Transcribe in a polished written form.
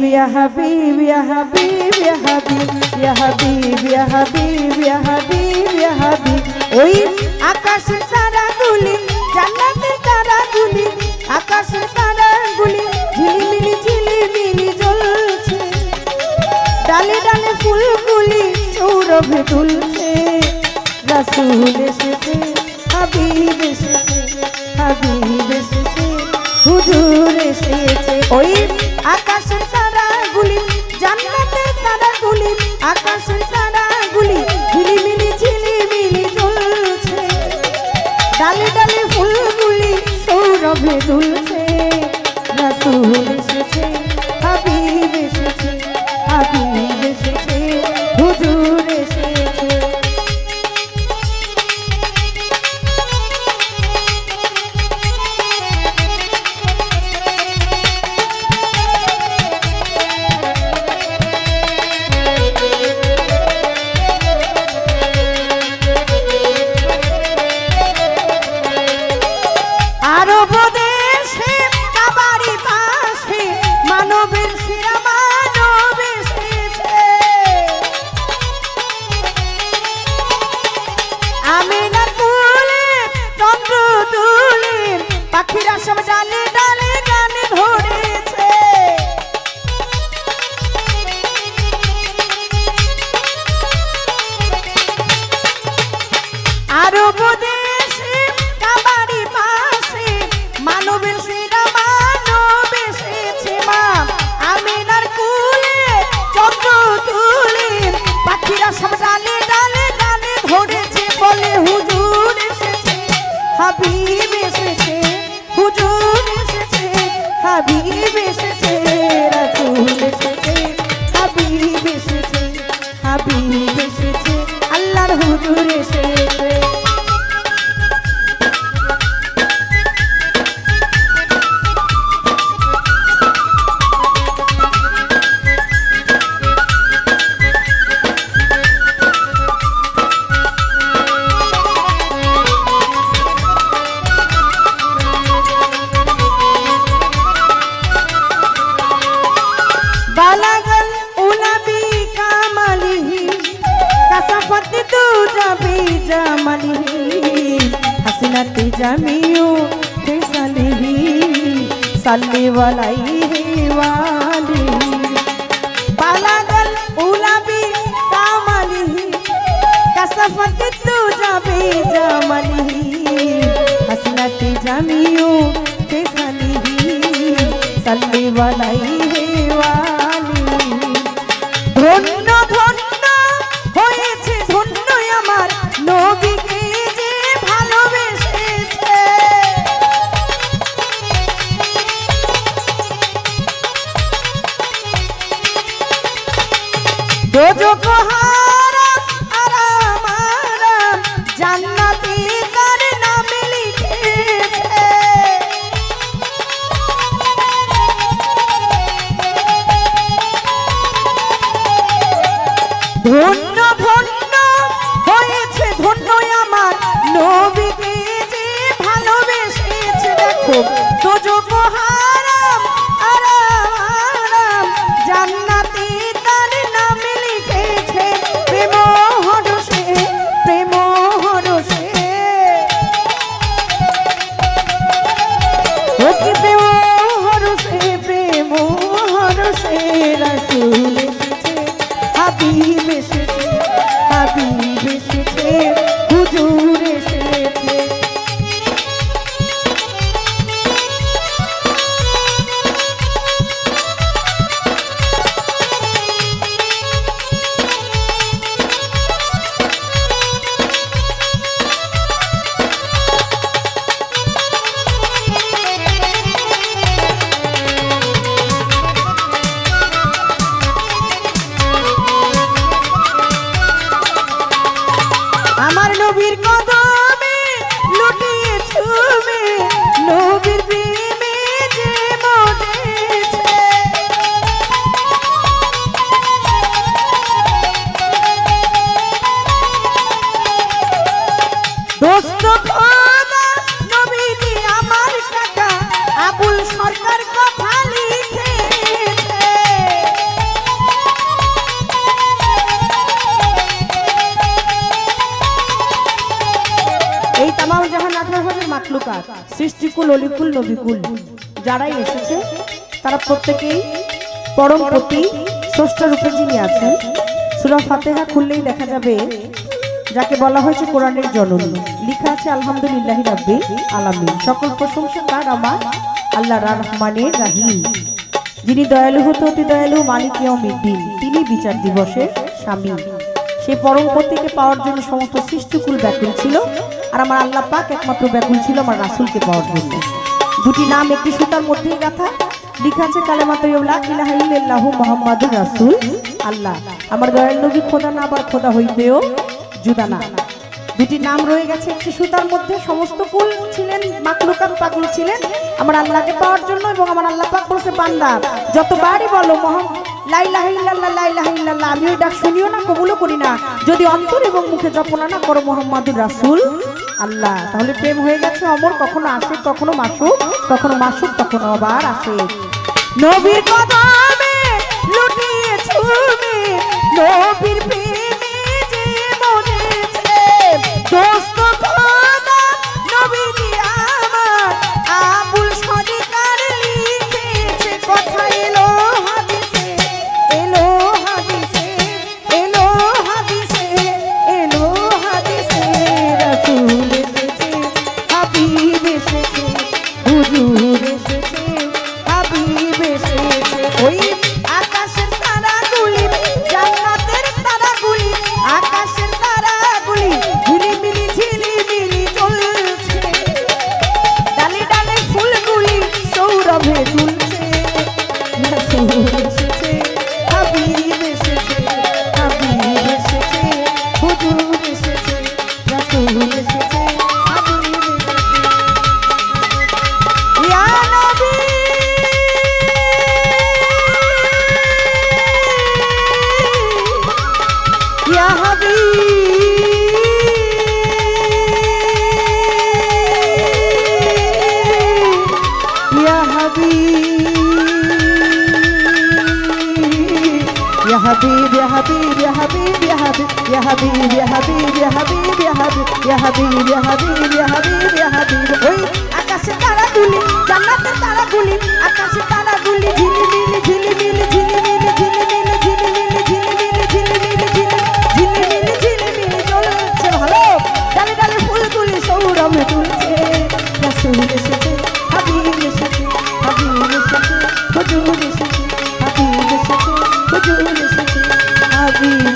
হাবিব ইয়া হাবিব ইয়া হাবিব ইয়া হাবিব ইয়া হাবিব ইয়া হাবিব ইয়া হাবিব ইয়া হাবিব ওই আকাশের তারাগুলি জান্নাতের তারাগুলি আকাশের তারাগুলি ঝিলিমিলি ঝিলিমিলি জ্বলছে ডালে ডালে ফুলগুলি সৌরভে দুলছে রাসূল এসেছে হাবিব এসেছে হাবিব এসেছে হুজুর এসেছে ওই আকাশের তারাগুলি জান্নাতের তারাগুলি আকাশের তারাগুলি ঝিলিমিলি ঝিলিমিলি জ্বলছে ডালে ডালে ফুলগুলি সৌরভে দুলছে রাসূল এসেছে হাবিব এসেছে হাবিব এসেছে হুজুর এসেছে পাখিরা সব ডালে ডালে গানে ধরেছে আরব দেশে কাবারি পাশে মানবের সেরা মানব এসেছে মা আমিনার কুলে চন্দ্র তুলে পাখিরা সব ডালে ডালে গানে ধরেছে বলে হুজুর এসেছে হাবিব এসেছে হুজুর এসেছে হাবিব এসেছে রাসূল এসেছে হাবিব এসেছে হাবিব এসেছে আল্লাহর হুজুর এসেছে हसनत जमियो फैसलिही सल्ली अलैहि वाली बालागल उलाबी कामलिही कसफत तुजबी जमलिही हसनत जमियो फैसलिही सल्ली अलैहि वाली धन्य धन्य হয়েছে ধন্য আমার নবীকে যে ভালোবেসেছে দোজখ হারাম আরাম আরাম জান্নাতে তার নামে লিখেছে ধন্য ধন্য হয়েছে ধন্য আমার নবীকে যে ভালোবেসেছে দেখো দোজখ হারাম আরাম আরাম জান্নাতে তার নামে লিখেছে প্রেম হরষে প্রেম হরষে ওকে প্রেম হরষে প্রেম হরষে রাসূল এসেছে হাবিব এসেছে হাবিব এসেছে হুজুর এসেছে আমার নবীর কদমে লুটিয়ে ছুমে নবীর প্রেমে যে মজেছে দোস্ত খোদা নবীজি আমার কাকা আবুল সরকার কথা লিখেছে সৃষ্টিকুল অলিকুল নবিকুল যারাই এসেছে তারা প্রত্যেকেই পরম প্রতি স্রষ্টা রূপে যিনি আছেন। সূরা ফাতিহা খুললেই দেখা যাবে যাকে বলা হয়েছে কোরআনের জননী, লেখা আছে আলহামদুলিল্লাহি রাব্বিল আলামিন। সকল প্রশংসা তার আমার আল্লাহ রহমানের রহিম, যিনি দয়ালু হতে অতি দয়ালু, মালিক ইয়াউমিদ্দিন, তিনি বিচার দিবসের স্বামী। সেই পরম পতিকে পাওয়ার জন্য সমস্ত সৃষ্টিকুল ব্যাকুল ছিল, আর আমার আল্লাহ পাক একমাত্র ব্যাকুল ছিল আমার রাসূলকে পাওয়ার জন্য। দুটি নাম একটি সুতার মধ্যেই গাঁথা, লেখা আছে কালেমাত লা ইলাহা ইল্লাল্লাহু মুহাম্মাদুর রাসূল আল্লাহ। আমার দয়াল নবী খোদা না, আবার খোদা হইতেও জুদা না। দুটি নাম রয়ে গেছে একটি সুতার মধ্যে। সমস্ত কুল ছিলেন, মাখলুকাত পাগল ছিলেন আমার আল্লাহকে পাওয়ার জন্য, এবং আমার আল্লাহ পাক বলেছে বান্দা যতবারই বলো লা ইলাহা ইল্লাল্লাহ লা ইলাহা ইল্লাল্লাহ, আমি ওই ডাক শুনিও না, কবুলও করি না, যদি অন্তর এবং মুখে জপনা না করো মুহাম্মাদুর রাসূল আল্লাহ, তাহলে প্রেম হয়ে গেছে অমর। কখনো আসে, কখনো মাসুক, কখনো মাসুক, কখনো আবার আসে। নবীর কদমে লুটিয়ে ছুমে নবীর প্রেমে যে মরেছে, দোস্ত খোদা নবী আমার আবুল সরকার লিখেছে কথা। এলো হাদিসে, এলো হাদিসে, এলো হাদিসে, এলো হাদিসে, রাসূল এসেছে, হাবিব এসেছে, হুজুর এসেছে, হাবিব এসেছে। ওই আকাশের তারাগুলি, জান্নাতের তারাগুলি, আকাশের তারাগুলি ঝিলিমিলি ঝিলিমিলি জ্বলছে, ডালে ডালে ফুলগুলি সৌরভে দুলছে। রাসূল এসেছে, হাবিব এসেছে, হাবিব এসেছে, হুজুর এসেছে, রাসূল এসেছে, হাবিব এসেছে। ইয়া নবী ইয়া হাবিব ইয়া হাবিব ইয়া হাবিব ইয়া হাবিব ইয়া হাবিব ইয়া হাবিব ইয়া হাবিব ইয়া হাবিব ইয়া হাবিব ইয়া হাবিব ইয়া হাবিব। ওই আকাশে তারাগুলি, জান্নাতের তারাগুলি, আকাশে তারাগুলি ঝিলিমিলি ঝিলিমিলি ঝিলিমিলি ঝিলিমিলি ঝিলিমিলি ঝিলিমিলি ঝিলিমিলি ঝিলিমিলি ঝিলিমিলি জ্বলছে। ভালো ডালে ডালে ফুলগুলি সৌরভে দুলছে। রাসূল এসেছে, হাবিব এসেছে, হাবিব এসেছে, হুজুর এসেছে, হাবিব এসেছে, হুজুর এসেছে, হাবিব